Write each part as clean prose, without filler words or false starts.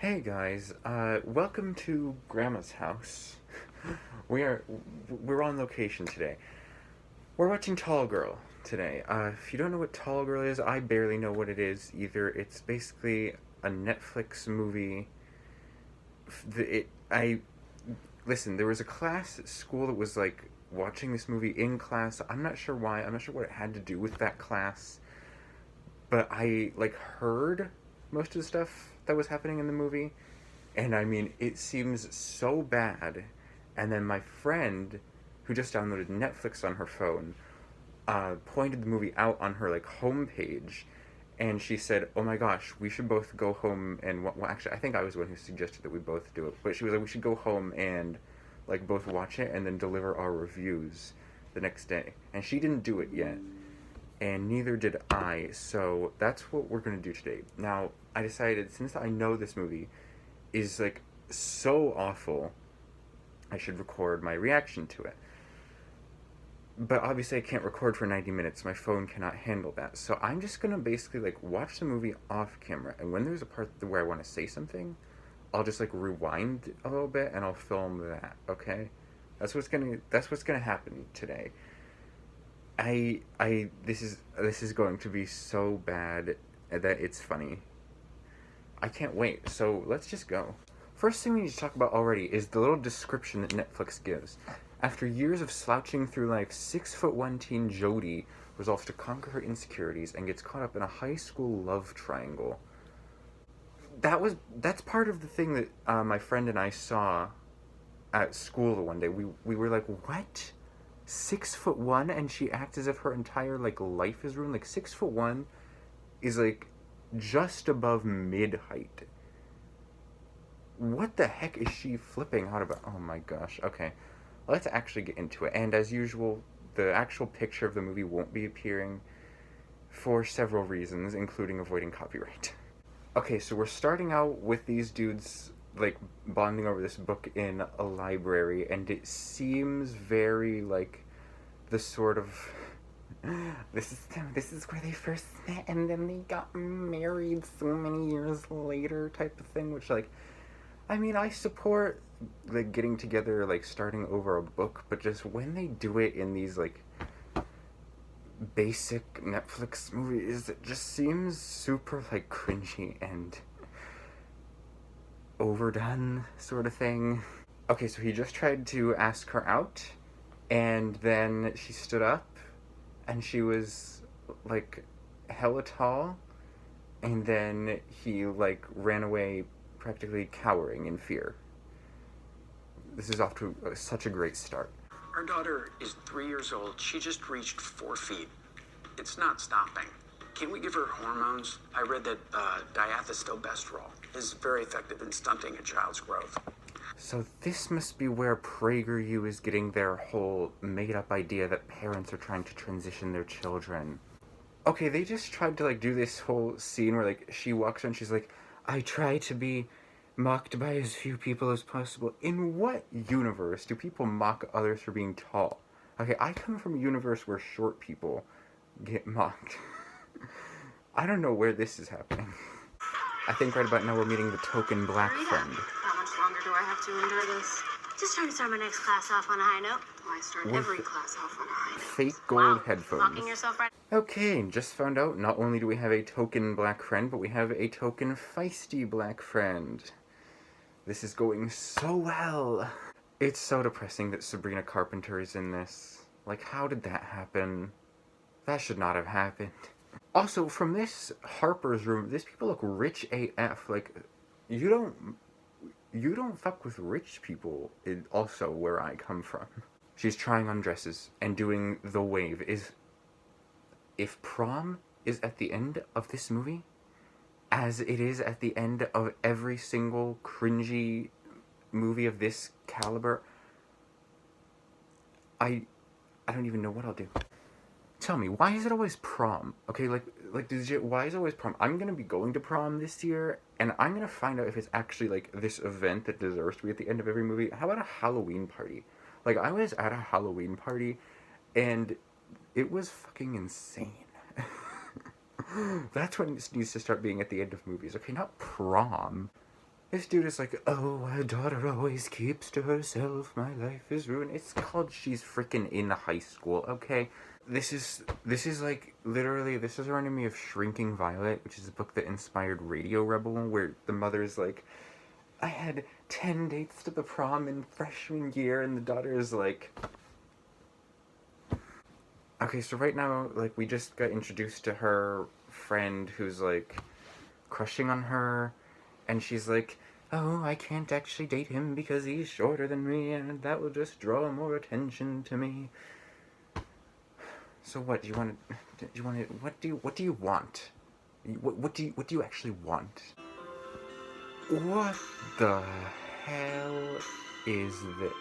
Hey guys, welcome to Grandma's house. We're on location today. We're watching Tall Girl today. If you don't know what Tall Girl is, I barely know what it is either. It's basically a Netflix movie. Listen. There was a class at school that was like watching this movie in class. I'm not sure why. I'm not sure what it had to do with that class, but I like heard most of the stuff that was happening in the movie. And I mean, it seems so bad. And then my friend, who just downloaded Netflix on her phone, pointed the movie out on her like homepage, and she said, "Oh my gosh, we should both go home and well, actually, I think I was the one who suggested that we both do it. But she was like, we should go home and like both watch it and then deliver our reviews the next day." And she didn't do it yet, and neither did I. So that's what we're gonna do today. Now, I decided, since I know this movie is like so awful, I should record my reaction to it. But obviously I can't record for 90 minutes. My phone cannot handle that. So I'm just gonna basically like watch the movie off camera, and when there's a part where I want to say something, I'll just like rewind a little bit and I'll film that, okay? That's what's gonna happen today. This is going to be so bad that it's funny. I can't wait. So let's just go. First thing we need to talk about already is the little description that Netflix gives. After years of slouching through life, 6'1" teen Jodie resolves to conquer her insecurities and gets caught up in a high school love triangle. That's part of the thing that my friend and I saw at school the one day. We were like, what? 6'1" and she acts as if her entire like life is ruined. Like 6'1" is like just above mid height. What the heck is she flipping out about? Oh my gosh. Okay, let's actually get into it. And as usual, the actual picture of the movie won't be appearing for several reasons, including avoiding copyright. Okay, so we're starting out with these dudes like bonding over this book in a library, and it seems very like the sort of this is where they first met and then they got married so many years later type of thing, which like, I mean, I support like getting together, like starting over a book, but just when they do it in these like basic Netflix movies, it just seems super like cringy and overdone sort of thing. Okay, so he just tried to ask her out, and then she stood up, and she was like hella tall, and then he like ran away practically cowering in fear. This is off to such a great start. Our daughter is 3 years old. She just reached 4 feet. It's not stopping. Can we give her hormones? I read that diethylstilbestrol is very effective in stunting a child's growth. So this must be where PragerU is getting their whole made-up idea that parents are trying to transition their children. Okay, they just tried to like do this whole scene where like she walks and she's like, I try to be mocked by as few people as possible. In what universe do people mock others for being tall? Okay, I come from a universe where short people get mocked. I don't know where this is happening. I think right about now we're meeting the token black friend. How much longer do I have to endure this? Just trying to start my next class off on a high note. Well, I start every class off on a high note. Fake gold headphones. Locking yourself right. Okay, just found out not only do we have a token black friend, but we have a token feisty black friend. This is going so well. It's so depressing that Sabrina Carpenter is in this. Like, how did that happen? That should not have happened. Also, from this Harper's room, these people look rich AF. Like, you don't fuck with rich people, also where I come from. She's trying on dresses and doing the wave. If prom is at the end of this movie, as it is at the end of every single cringy movie of this caliber, I don't even know what I'll do. Tell me, why is it always prom? Okay, why is it always prom? I'm gonna be going to prom this year, and I'm gonna find out if it's actually, like, this event that deserves to be at the end of every movie. How about a Halloween party? Like, I was at a Halloween party, and it was fucking insane. That's when it needs to start being at the end of movies, okay? Not prom. This dude is like, oh, my daughter always keeps to herself, my life is ruined. It's called She's Freaking in High School, okay? This is like, literally, this is reminding me of Shrinking Violet, which is a book that inspired Radio Rebel, where the mother's like, I had 10 dates to the prom in freshman year, and the daughter is like... Okay, so right now, like, we just got introduced to her friend who's, like, crushing on her, and she's like, oh, I can't actually date him because he's shorter than me, and that will just draw more attention to me. So what, do you want to, what do you want? What do you actually want? What the hell is this?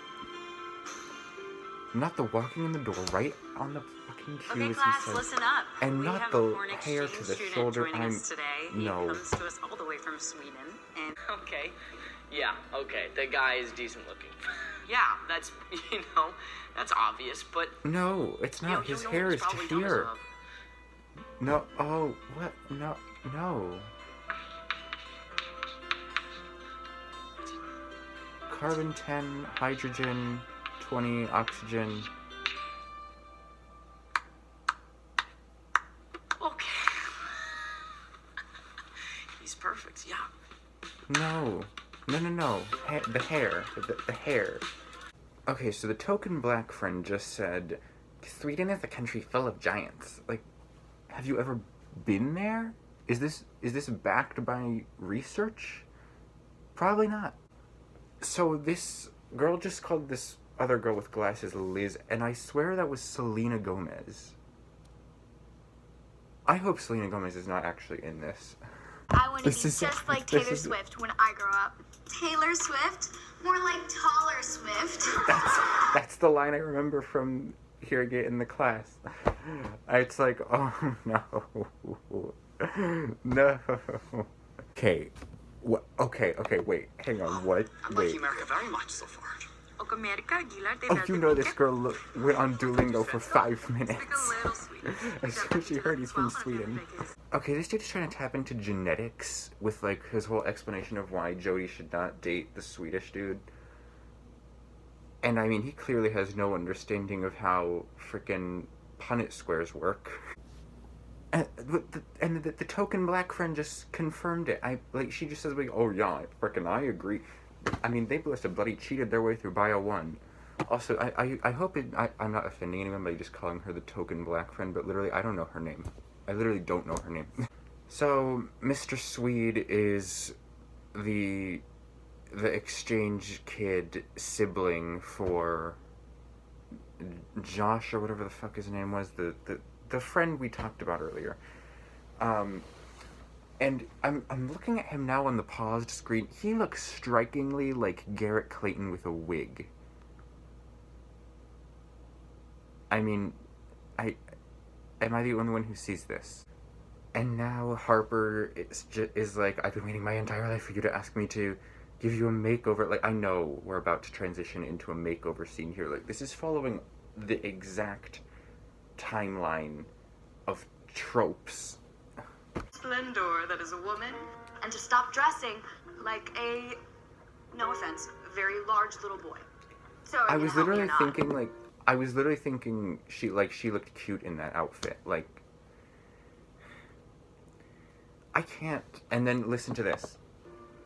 Not the walking in the door, right on the fucking cue. Okay, class, listen up. And we not have the a foreign hair exchange to the student shoulder. joining us today. No. He comes to us all the way from Sweden, and Okay. Yeah, okay. The guy is decent looking. Yeah, that's, that's obvious, but... No, it's not. His hair is to here. No, oh, what? No, no. Carbon 10, hydrogen 20, oxygen. Okay. He's perfect, yeah. No. No. The hair. The hair. Okay, so the token black friend just said, Sweden is a country full of giants. Like, have you ever been there? Is this backed by research? Probably not. So this girl just called this other girl with glasses Liz, and I swear that was Selena Gomez. I hope Selena Gomez is not actually in this. I want to be This is- just like this Taylor is- Swift when I grow up. Taylor Swift? More like taller Swift. That's the line I remember from hearing it in the class. It's like, oh no. No. Okay. What? Okay, wait. Hang on, what? I'm Wait. liking America very much so far. Oh, you know this girl went on Duolingo for 5 minutes. As soon as she heard he's from Sweden. Okay, this dude is trying to tap into genetics with, like, his whole explanation of why Jodie should not date the Swedish dude. And, I mean, he clearly has no understanding of how frickin' Punnett squares work. And the token black friend just confirmed it. She just says, like, oh yeah, I agree. I mean, they must have bloody cheated their way through Bio 1. Also, I hope I'm not offending anyone by just calling her the token black friend, but literally, I don't know her name. I literally don't know her name. So, Mr. Swede is the exchange kid sibling for Josh, or whatever the fuck his name was, the friend we talked about earlier. And I'm looking at him now on the paused screen. He looks strikingly like Garrett Clayton with a wig. I mean, am I the only one who sees this? And now Harper is like, I've been waiting my entire life for you to ask me to give you a makeover. Like, I know we're about to transition into a makeover scene here. Like, this is following the exact timeline of tropes. Splendor that is a woman. And to stop dressing like a, no offense, very large little boy. So I was literally thinking she looked cute in that outfit. Like, I can't. And then listen to this.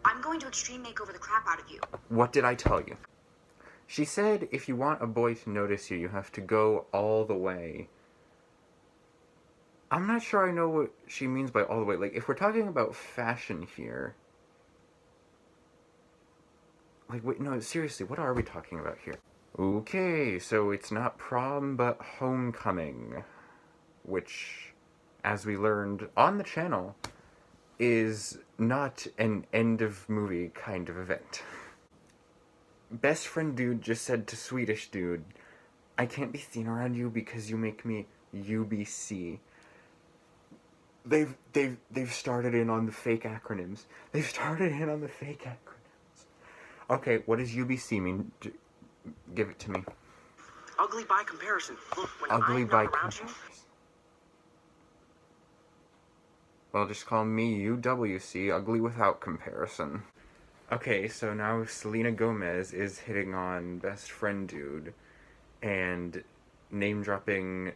I'm going to extreme makeover the crap out of you. What did I tell you? She said if you want a boy to notice you, you have to go all the way. I'm not sure I know what she means by all the way. Like, if we're talking about fashion here... Like, wait, no, seriously, what are we talking about here? Okay, so it's not prom, but homecoming. Which, as we learned on the channel, is not an end-of-movie kind of event. Best friend dude just said to Swedish dude, I can't be seen around you because you make me UBC. They've started in on the fake acronyms. Okay, what does UBC mean? Give it to me. Ugly by comparison. Look, when Ugly I'm by not around you... comparison. Well, just call me UWC, ugly without comparison. Okay, so now Selena Gomez is hitting on best friend dude and name dropping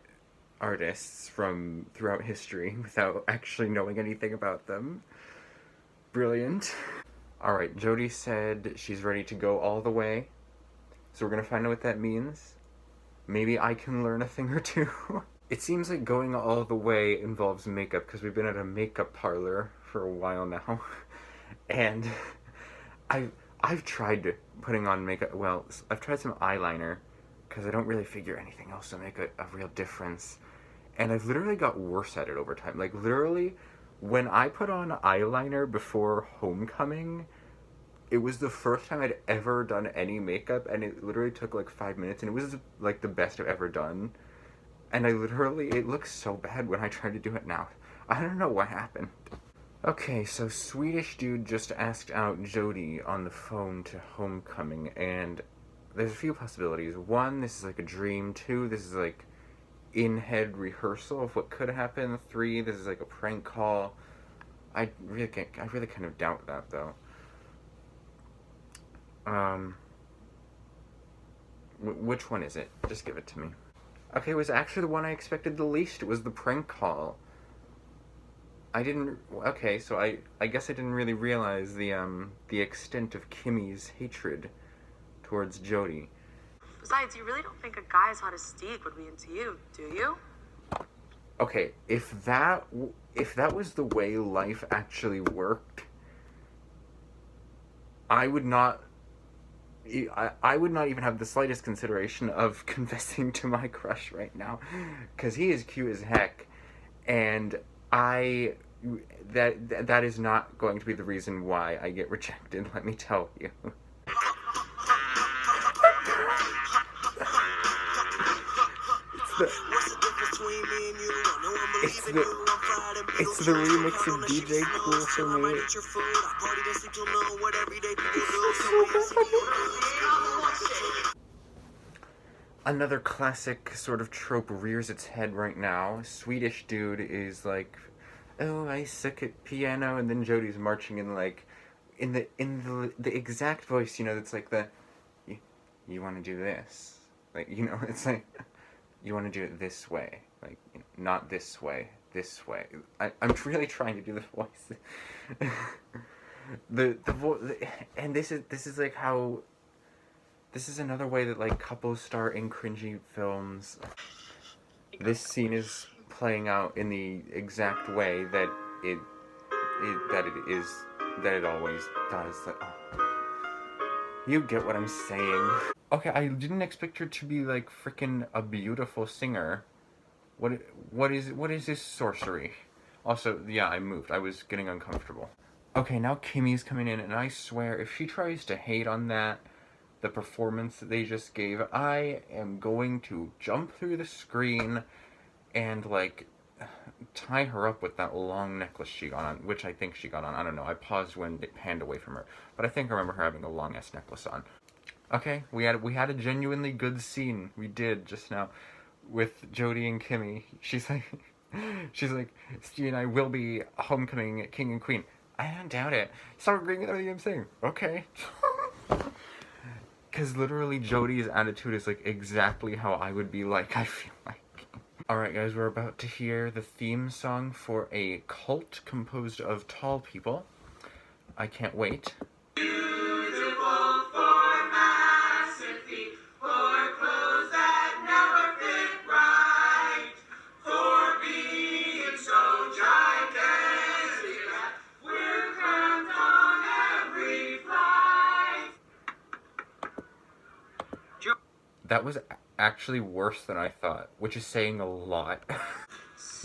artists from throughout history without actually knowing anything about them. Brilliant. Alright, Jodie said she's ready to go all the way. So we're gonna find out what that means. Maybe I can learn a thing or two. It seems like going all the way involves makeup because we've been at a makeup parlor for a while now. And I've tried putting on makeup. Well, I've tried some eyeliner because I don't really figure anything else to make a real difference. And I've literally got worse at it over time. Like, literally, when I put on eyeliner before homecoming, it was the first time I'd ever done any makeup, and it literally took like 5 minutes, and it was like the best I've ever done. And it looks so bad when I try to do it now. I don't know what happened. Okay, so Swedish dude just asked out Jodie on the phone to homecoming, and there's a few possibilities. One, this is like a dream. Two, this is like in-head rehearsal of what could happen. Three, this is like a prank call. I really kind of doubt that, though. Which one is it? Just give it to me. Okay, it was actually the one I expected the least. It was the prank call. Okay, so I guess I didn't really realize the extent of Kimmy's hatred towards Jodie. Besides, you really don't think a guy as hot as Steve would be into you, do you? Okay, if that was the way life actually worked, I would not even have the slightest consideration of confessing to my crush right now, because he is cute as heck, and that is not going to be the reason why I get rejected, let me tell you. It's the remix of DJ Cool for me. Another classic sort of trope rears its head right now. Swedish dude is like, oh, I suck at piano, and then Jodie's marching in like, in the exact voice, you know, that's like you want to do this, like, you know, it's like, you want to do it this way, like, you know, not this way, this way. I'm really trying to do the voice. And this is like how. This is another way that, like, couples star in cringy films. This scene is playing out in the exact way that it always does. Like, oh. You get what I'm saying. Okay, I didn't expect her to be, like, frickin' a beautiful singer. What is this sorcery? Also, yeah, I moved. I was getting uncomfortable. Okay, now Kimmy's coming in, and I swear, if she tries to hate on the performance that they just gave, I am going to jump through the screen and, like, tie her up with that long necklace she got on, which I think she got on. I don't know. I paused when it panned away from her, but I think I remember her having a long-ass necklace on. Okay, we had a genuinely good scene. We did just now with Jodie and Kimmy. She's like, Steve and I will be homecoming king and queen. I don't doubt it. Start agreeing with everything I'm saying. Okay. Because literally Jodie's attitude is like exactly how I would be like, I feel like. Alright guys, we're about to hear the theme song for a cult composed of tall people. I can't wait. That was actually worse than I thought, which is saying a lot.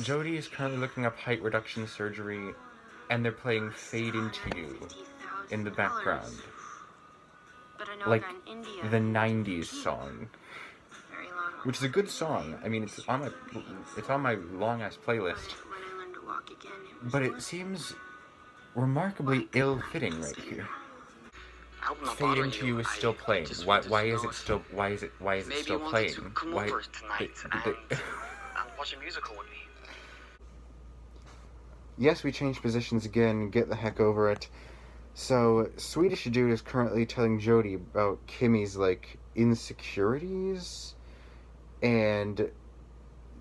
Jodie is currently looking up height reduction surgery, and they're playing Fade Into You in the background. Like the 90s song. Which is a good song. I mean, it's on my long-ass playlist. But it seems remarkably ill-fitting right here. Fade Into You is still playing. Why is it still playing? Why watch a musical with me. Yes, we changed positions again. Get the heck over it. So, Swedish dude is currently telling Jody about Kimmy's, like, insecurities, and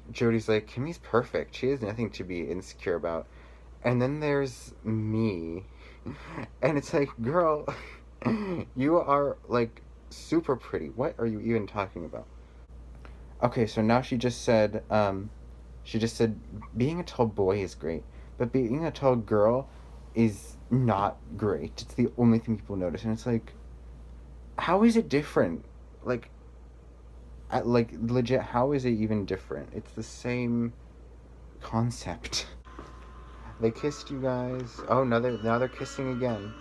Jody's like, Kimmy's perfect. She has nothing to be insecure about. And then there's me. And it's like, girl, you are, like, super pretty. What are you even talking about? Okay, so now she just said, being a tall boy is great, but being a tall girl is not great. It's the only thing people notice. And it's like, how is it different? Like, legit, how is it even different? It's the same concept. They kissed, you guys. Oh, now they're kissing again.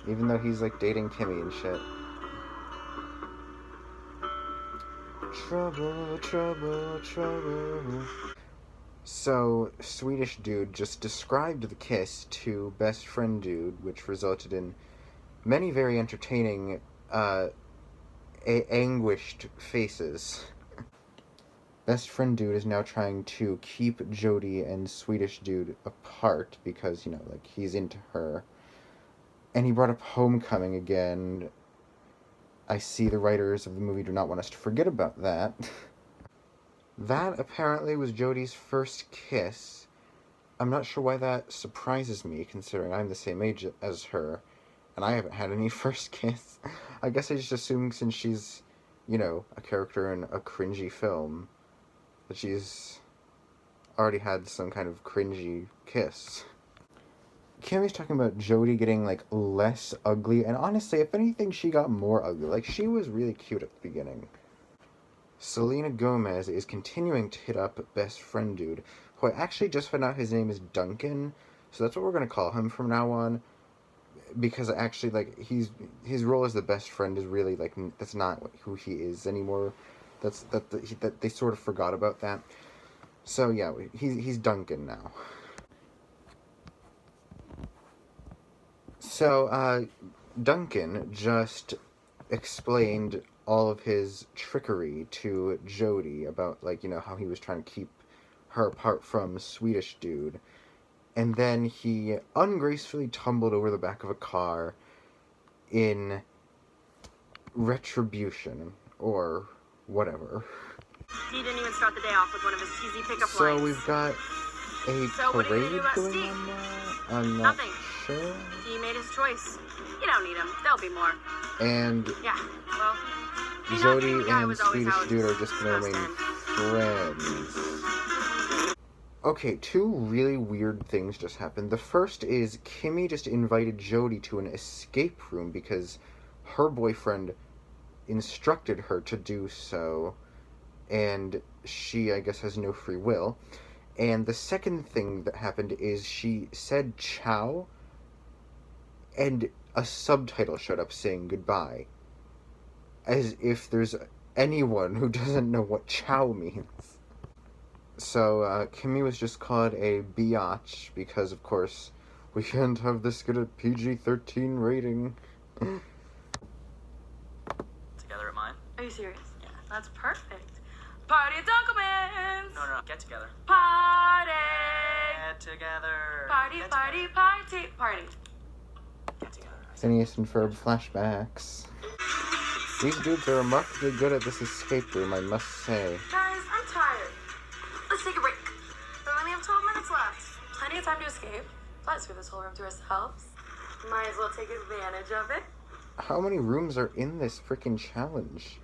Even though he's, like, dating Kimmy and shit. Trouble, trouble, trouble. So, Swedish dude just described the kiss to best friend dude, which resulted in many very entertaining, anguished faces. Best friend dude is now trying to keep Jody and Swedish dude apart because, you know, like, he's into her. And he brought up homecoming again. I see the writers of the movie do not want us to forget about that. That apparently was Jody's first kiss. I'm not sure why that surprises me, considering I'm the same age as her, and I haven't had any first kiss. I guess I just assumed since she's, you know, a character in a cringy film, that she's already had some kind of cringy kiss. Kimmy's talking about Jody getting, like, less ugly, and honestly, if anything, she got more ugly. Like, she was really cute at the beginning. Selena Gomez is continuing to hit up best friend dude, who I actually just found out his name is Duncan, so that's what we're gonna call him from now on, because actually, like, his role as the best friend is really, like, that's not who he is anymore. That they sort of forgot about that. So yeah, he's Duncan now. So, Duncan just explained all of his trickery to Jody about, like, you know, how he was trying to keep her apart from Swedish dude. And then he ungracefully tumbled over the back of a car in retribution, or whatever. He didn't even start the day off with one of his cheesy pickup So lines. we've got a So what are you parade gonna do about going Steve? on now? I'm not Nothing. sure. He made his choice. You don't need him. There'll be more. And Yeah, well, me not Jody being the guy and was always Swedish how dude are it's just gonna supposed remain to end. friends. Okay, two really weird things just happened. The first is Kimmy just invited Jody to an escape room because her boyfriend instructed her to do so, and she, I guess, has no free will. And the second thing that happened is she said ciao, and a subtitle showed up saying goodbye. As if there's anyone who doesn't know what ciao means. So, Kimmy was just called a biatch because, of course, we can't have this get a PG-13 rating. Together at mine? Are you serious? Yeah. That's perfect. Party documents! No, get together. Party! Get together. Party, Get party, together. party, party. Get together. Phineas and Ferb flashbacks. These dudes are remarkably good at this escape room, I must say. Guys, I'm tired. Let's take a break. We only have 12 minutes left. Plenty of time to escape. Plus, we have this whole room to ourselves. Might as well take advantage of it. How many rooms are in this freaking challenge?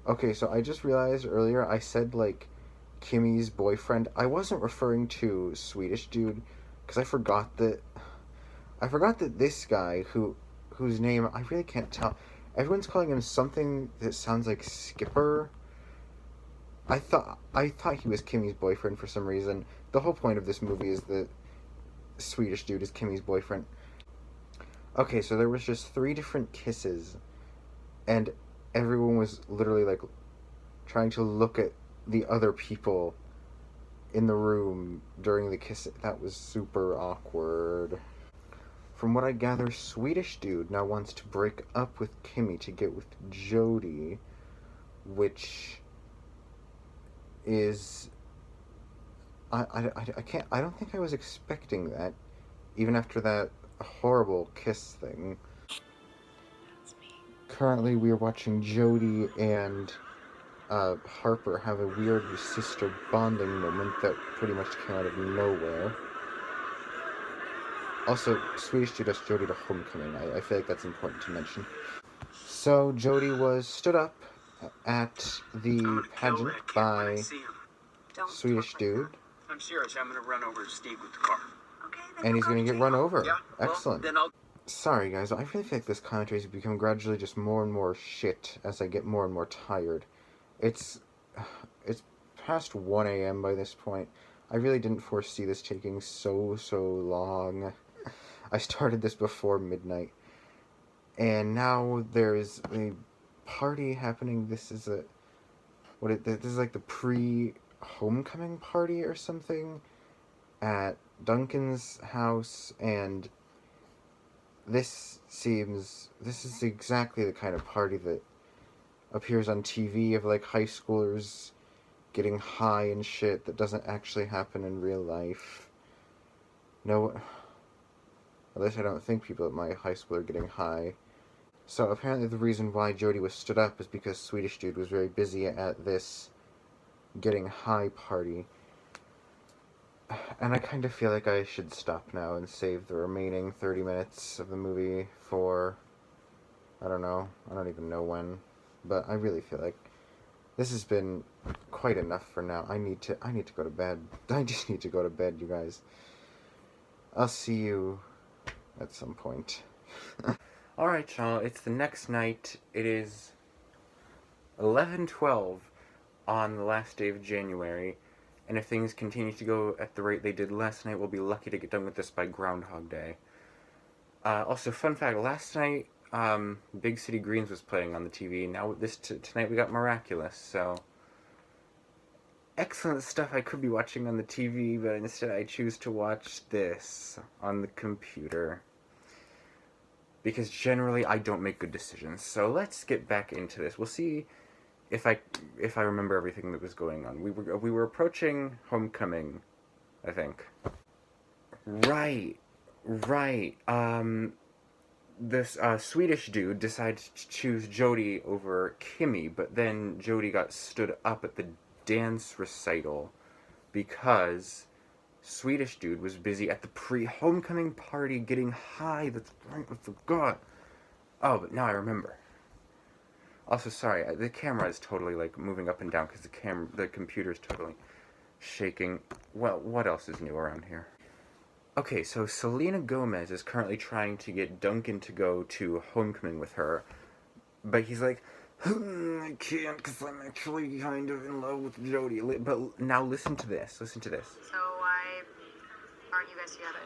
Okay, so I just realized earlier I said, like, Kimmy's boyfriend. I wasn't referring to Swedish dude, because I forgot that this guy, whose name I really can't tell. Everyone's calling him something that sounds like Skipper. I thought he was Kimmy's boyfriend for some reason. The whole point of this movie is that Swedish dude is Kimmy's boyfriend. Okay, so there was just 3 different kisses, and everyone was literally, like, trying to look at the other people in the room during the kiss. That was super awkward. From what I gather, Swedish dude now wants to break up with Kimmy to get with Jody, which is... I don't think I was expecting that, even after that horrible kiss thing. Currently, we are watching Jody and Harper have a weird sister bonding moment that pretty much came out of nowhere. Also, Swedish Dude asked Jody to homecoming. I feel like that's important to mention. So, Jody was stood up at the pageant by Swedish Dude. I'm serious. I'm gonna run over to Steve with the car. Okay, And he's gonna get run over. Yeah. Well, Excellent. then I'll. Sorry, guys. I really feel like this commentary has become gradually just more and more shit as I get more and more tired. It's past 1 a.m. by this point. I really didn't foresee this taking so long. I started this before midnight. And now there's a party happening. This is this is like the pre-homecoming party or something at Duncan's house, and this is exactly the kind of party that appears on TV of like high schoolers getting high and shit that doesn't actually happen in real life. No, at least I don't think people at my high school are getting high. So apparently the reason why Jody was stood up is because Swedish Dude was very busy at this getting high party. And I kind of feel like I should stop now and save the remaining 30 minutes of the movie for, I don't know, I don't even know when, but I really feel like this has been quite enough for now. I need to go to bed. I just need to go to bed, you guys. I'll see you at some point. Alright, y'all, it's the next night. It is 11:12 on the last day of January, and if things continue to go at the rate they did last night, we'll be lucky to get done with this by Groundhog Day. Also, fun fact, last night, Big City Greens was playing on the TV. Now, tonight we got Miraculous, so excellent stuff I could be watching on the TV, but instead I choose to watch this on the computer. Because generally I don't make good decisions. So let's get back into this. We'll see if I remember everything that was going on. We were approaching homecoming, I think. Right. This Swedish dude decided to choose Jody over Kimmy, but then Jody got stood up at the dance recital because Swedish Dude was busy at the pre-homecoming party getting high. That's right, I forgot. Oh, but now I remember. Also, sorry, the camera is totally, like, moving up and down because the computer's totally shaking. Well, what else is new around here? Okay, so Selena Gomez is currently trying to get Duncan to go to homecoming with her, but he's like, I can't because I'm actually kind of in love with Jody. But now listen to this. So why aren't you guys together?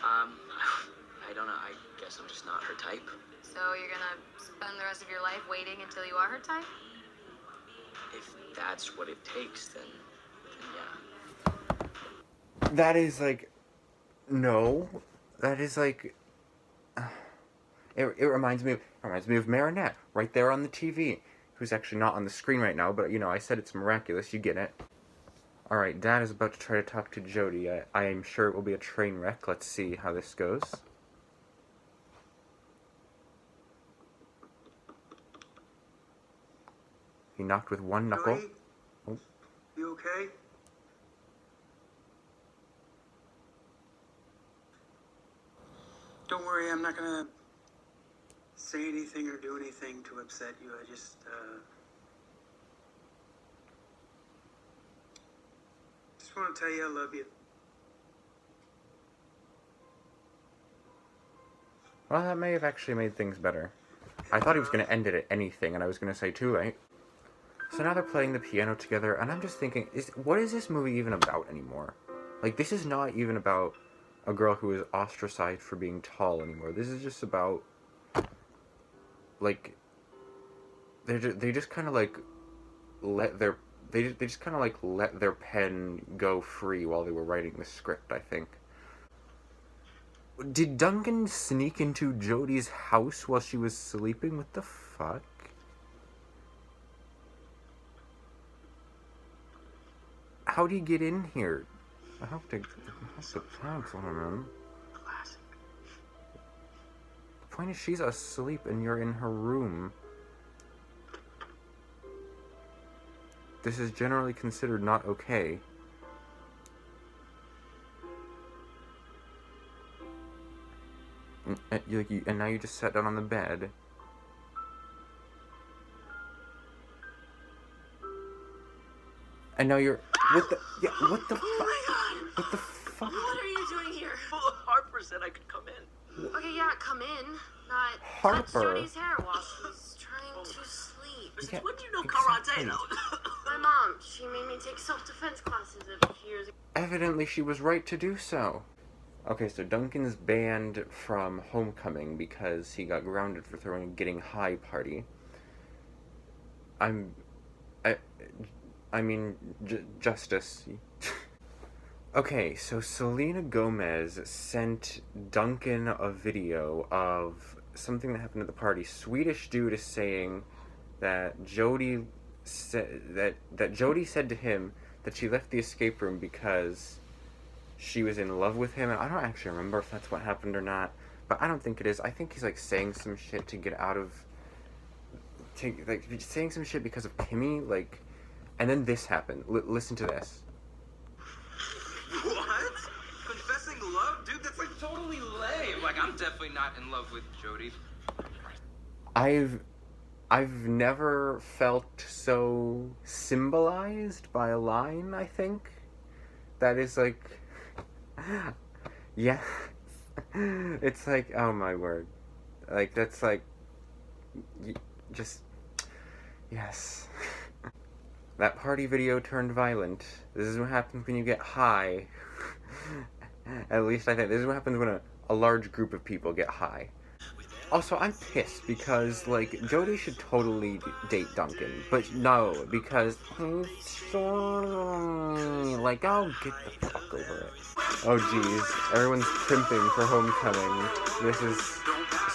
I don't know. I guess I'm just not her type. So you're gonna spend the rest of your life waiting until you are her type? If that's what it takes, then yeah. That is like, no. That is like, it reminds me of Marinette right there on the TV, who's actually not on the screen right now. But you know, I said it's miraculous. You get it. All right, Dad is about to try to talk to Jody. I am sure it will be a train wreck. Let's see how this goes. He knocked with one knuckle. Joey? Oh. You okay? Don't worry, I'm not gonna say anything or do anything to upset you. I just want to tell you I love you. Well, that may have actually made things better. I thought he was going to end it at anything, and I was going to say too late. So now they're playing the piano together, and I'm just thinking, what is this movie even about anymore? Like, this is not even about a girl who is ostracized for being tall anymore. This is just about, like, they just kind of like let their let their pen go free while they were writing the script, I think. Did Duncan sneak into Jody's house while she was sleeping? What the fuck? How'd he get in here? I hope the tags on them. Classic. The point is, she's asleep and you're in her room. This is generally considered not okay. And now you just sat down on the bed. And now you're... What the... Yeah, what the fuck? Oh my god! What the fuck? What are you doing here? Well, Harper said I could come in. Okay, yeah, come in. Not touch Harper. Jody's hair while she's trying to sleep. Yeah, When do you know exactly. karate, though? My mom, she made me take self-defense classes a few years ago. Evidently, she was right to do so. Okay, so Duncan's banned from homecoming because he got grounded for throwing a getting high party. Justice. Okay, so Selena Gomez sent Duncan a video of something that happened at the party. Swedish dude is saying that Jody said that Jody said to him that she left the escape room because she was in love with him, and I don't actually remember if that's what happened or not, but I don't think it is. I think he's like saying some shit to get out of, saying some shit because of Kimmy, like, and then this happened. Listen to this. What? Confessing love? Dude, that's like totally lame. Like, I'm definitely not in love with Jody. I've never felt so symbolized by a line, I think. That is like... Yeah. It's like, oh my word. Like, that's like... Just... Yes. That party video turned violent. This is what happens when you get high. At least I think. This is what happens when a large group of people get high. Also, I'm pissed because, like, Jody should totally date Duncan. But no, because he's so... Like, oh, get the fuck over it. Oh, jeez. Everyone's primping for homecoming. This is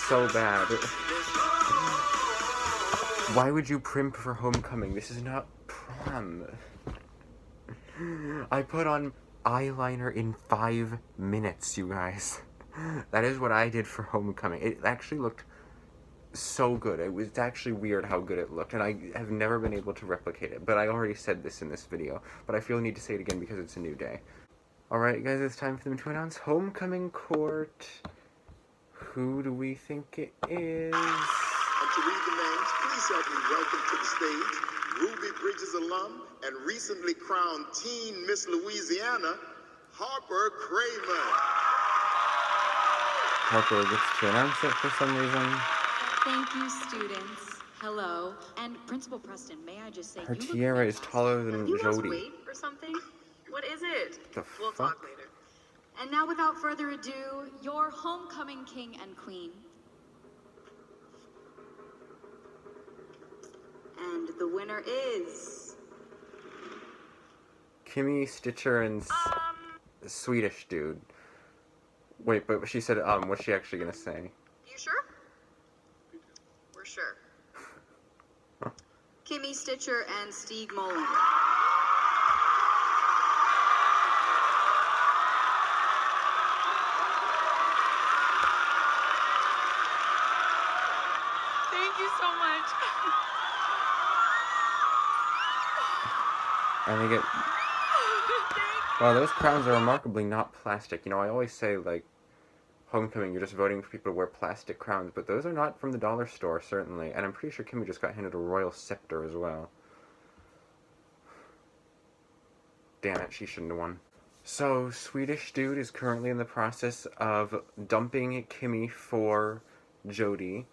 so bad. Why would you primp for homecoming? This is not prom. I put on eyeliner in 5 minutes, you guys. That is what I did for homecoming. It actually looked so good. It was actually weird how good it looked, and I have never been able to replicate it. But I already said this in this video, but I feel the need to say it again because it's a new day. Alright, guys, it's time for them to announce homecoming court. Who do we think it is? And to read the names, please help me welcome to the stage Ruby Bridges alum and recently crowned Teen Miss Louisiana, Harper Kramer. Harper gets to announce it for some reason. Thank you, students. Hello. And Principal Preston, may I just say, Her you look tiara is fantastic. taller than You lost Jody. weight or something? What is it? The We'll fuck? talk later. And now, without further ado, your homecoming king and queen. And the winner is... Kimmy, Stitcher, and Swedish dude. Wait, but she said, what's she actually gonna say? You sure? We're sure. Kimmy Stitcher and Stieg Mullen. Thank you so much. And they get... Wow, those crowns are remarkably not plastic. You know, I always say, like, homecoming, you're just voting for people to wear plastic crowns, but those are not from the dollar store, certainly. And I'm pretty sure Kimmy just got handed a royal scepter as well. Damn it, she shouldn't have won. So, Swedish dude is currently in the process of dumping Kimmy for Jody.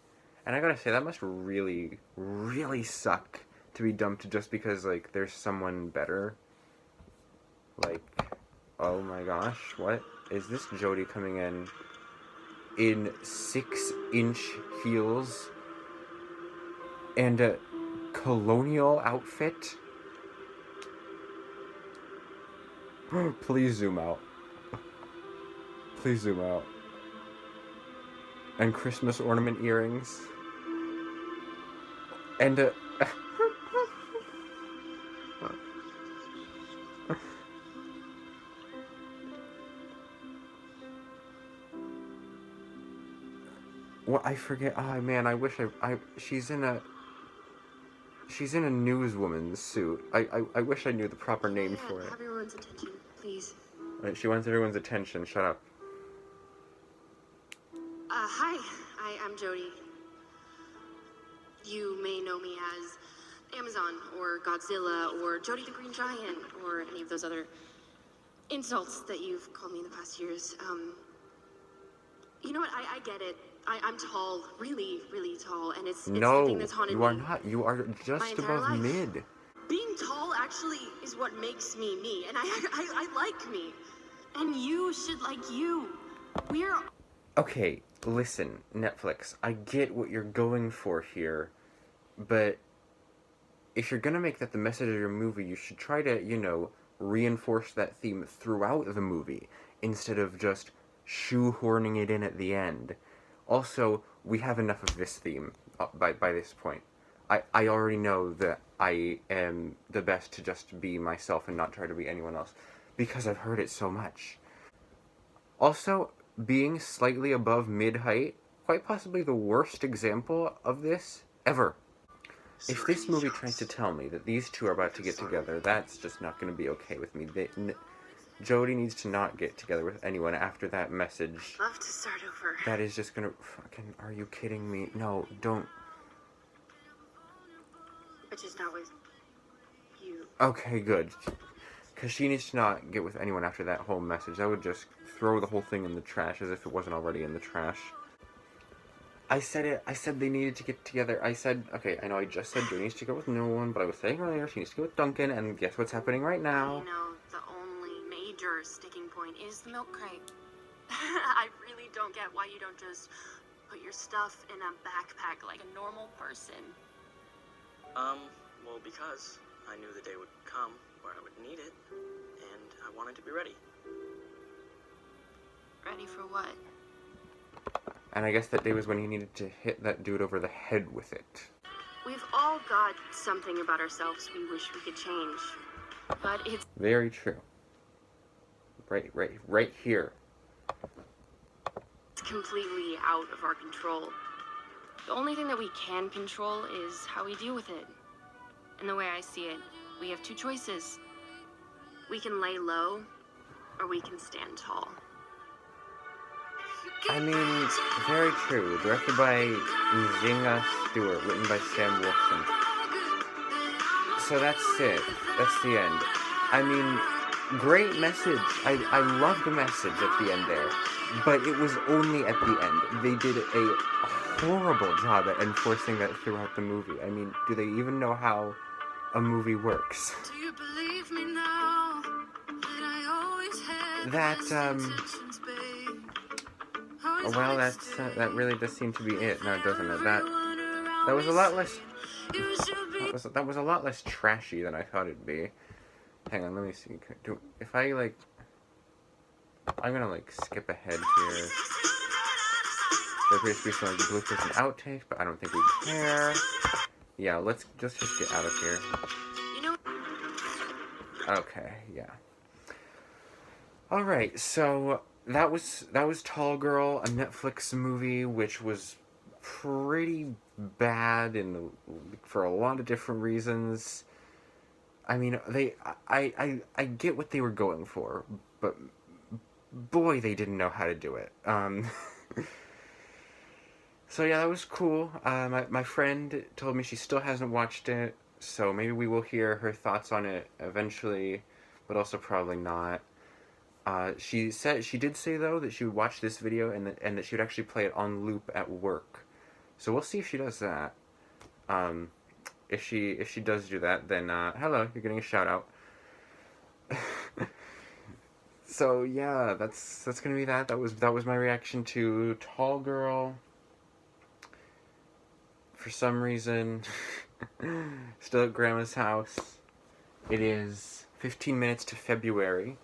And I gotta say, that must really, really suck to be dumped just because, like, there's someone better. Like, oh my gosh, what? Is this Jody coming in 6-inch heels and a colonial outfit? Please zoom out. Please zoom out. And Christmas ornament earrings. And a... Well, I forget. Oh man, I wish she's in a newswoman's suit. I wish I knew the proper name for it. Have everyone's attention, please. Right, she wants everyone's attention. Shut up. Hi, I'm Jody. You may know me as Amazon, or Godzilla, or Jody the Green Giant, or any of those other insults that you've called me in the past years. You know what? I get it. I'm tall, really, really tall, and it's the No, thing that's haunted you are me not. You are my just entire above life. mid. Being tall actually is what makes me me, and I like me. And you should like you. We're... Okay, listen, Netflix. I get what you're going for here, but if you're gonna make that the message of your movie, you should try to, reinforce that theme throughout the movie instead of just shoehorning it in at the end. Also, we have enough of this theme by this point. I already know that I am the best to just be myself and not try to be anyone else, because I've heard it so much. Also, being slightly above mid-height, quite possibly the worst example of this ever. If this movie tries to tell me that these two are about to get together, that's just not going to be okay with me. Jody needs to not get together with anyone after that message. Love to start over. That is just gonna fucking... Are you kidding me? No, don't. But just not with you. Okay, good. Because she needs to not get with anyone after that whole message. That would just throw the whole thing in the trash as if it wasn't already in the trash. I said it. I said they needed to get together. I said, okay, I know I just said Jody needs to go with no one, but I was saying earlier she needs to go with Duncan, and guess what's happening right now? You know, the only major sticking point is the milk crate. I really don't get why you don't just put your stuff in a backpack like a normal person. Well, because I knew the day would come where I would need it, and I wanted to be ready. Ready for what? And I guess that day was when he needed to hit that dude over the head with it. We've all got something about ourselves we wish we could change. But it's Very true. Right here. completely out of our control. The only thing that we can control is how we deal with it. And the way I see it, we have two choices. We can lay low, or we can stand tall. I mean, very true. Directed by Nzinga Stewart, written by Sam Wilson. So that's it. That's the end. I mean, great message. I love the message at the end there. But it was only at the end. They did a horrible job at enforcing that throughout the movie. I mean, do they even know how a movie works? Do you believe me now that I always had well, that really does seem to be it now, doesn't it? That was a lot less. That was a lot less trashy than I thought it'd be. Hang on, let me see. If I like, I'm gonna like skip ahead here. There appears to be some like bloopers and outtakes, but I don't think we care. Yeah, let's just get out of here. Okay, yeah. All right, so that was Tall Girl, a Netflix movie which was pretty bad for a lot of different reasons. I mean, I get what they were going for, but boy, they didn't know how to do it. So yeah, that was cool. My friend told me she still hasn't watched it, so maybe we will hear her thoughts on it eventually, but also probably not. She did say though that she would watch this video and that she would actually play it on loop at work. So we'll see if she does that. If she does do that, then hello, you're getting a shout out. So yeah, that's gonna be that. That was my reaction to Tall Girl. For some reason, still at Grandma's house. It is 15 minutes to February.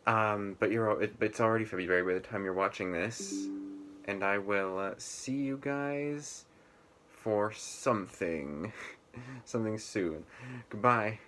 But it's already February by the time you're watching this. And I will see you guys for something soon. Goodbye.